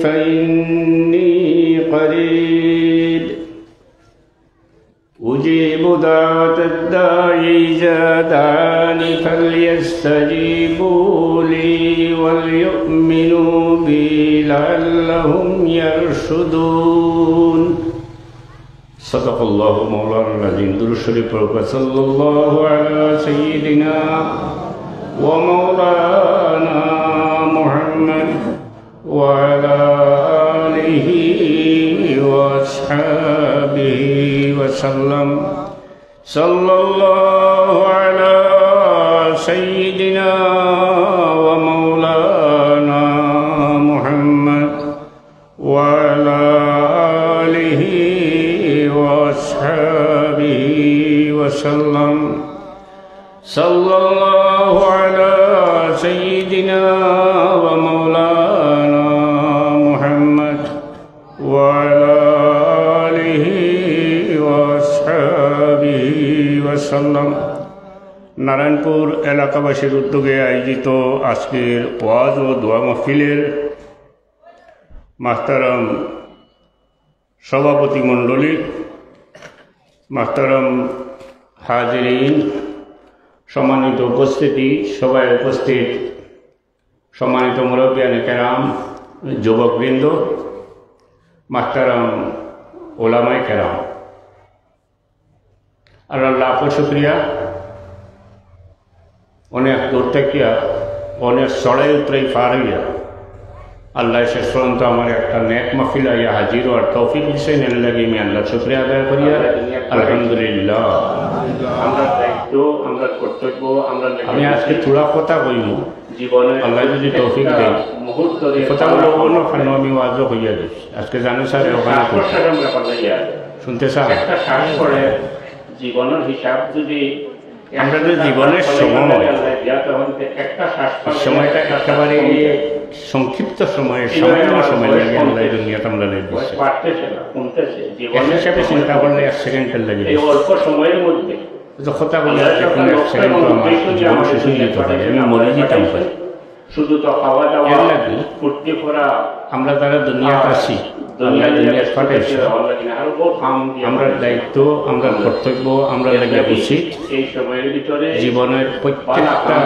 فإني قريب أجيب دعوة الداعي إذا دعاني فليستجيبوا لي وليؤمنوا بي لعلهم يرشدون صدق الله مولانا العظيم درود شريف صلى الله على سيدنا ومولانا محمد وعلى آله وأصحابه وسلم صلى الله على سيدنا ومولانا محمد وعلى آله وأصحابه وسلم صلى الله على سيدنا ومولانا محمد وعلى آله وأصحابه وسلم নারায়ণপুর এলাকাবাসীর উদ্যোগে আয়োজিত আজকের ওয়াজ ও দোয়া মাহফিলের মাহতারাম সভাপতি মণ্ডলী, মাহতারাম হাজিরিন, সম্মানিত উপস্থিতি, সভায় উপস্থিত সম্মানিত মুরব্বিয়ানে কেরাম, যুবকবৃন্দ, মাহতারাম ওলামায়ে কেরাম, আল্লাহ লাখ শুকরিয়া। অনেক দূর থেকে অনেক চড়াই উতরাই পার হইয়া আল্লাহ শেষ পর্যন্ত আমার একটা নেক মাহফিল আইয়া হাজির হওয়ার তৌফিক দিয়েছেন। এর লাগে আমি আল্লাহ শুকরিয়া আদায় করিয়া আলহামদুলিল্লাহ। আমরা দায়িত্ব, আমরা কর্তব্য, আমি আজকে থোড়া কথা কইব জীবনে আল্লাহ যদি তৌফিক দেয় মুহূর্ত কথাগুলো কোনো খানো আমি ওয়াজও হইয়া দিচ্ছি। আজকে জানো স্যার ওখানে শুনতে স্যার জীবনের হিসাব যদি আমরা যদি জীবনের সময়টা একেবারে সংক্ষিপ্ত সময়ের সময় লাগে আল্লাহ দুনিয়াতে আমরা হিসাবে চিন্তা করলে 1 সেকেন্ডের লাগে অল্প সময়ের মধ্যে কথা বলে 1 সেকেন্ড আমার শেষ হয়ে যেতে পারে, আমি মরে যেতাম পারি। শুধু তো খাওয়া দাওয়া লাগে ফুর্তি করা, আমরা যারা দুনিয়াতে আছি দুনিয়ার পাঠাইছি, আমরা দায়িত্ব, আমরা কর্তব্য, আমরা লাগে উচিত এই সময়ের ভিতরে জীবনের প্রত্যেকটা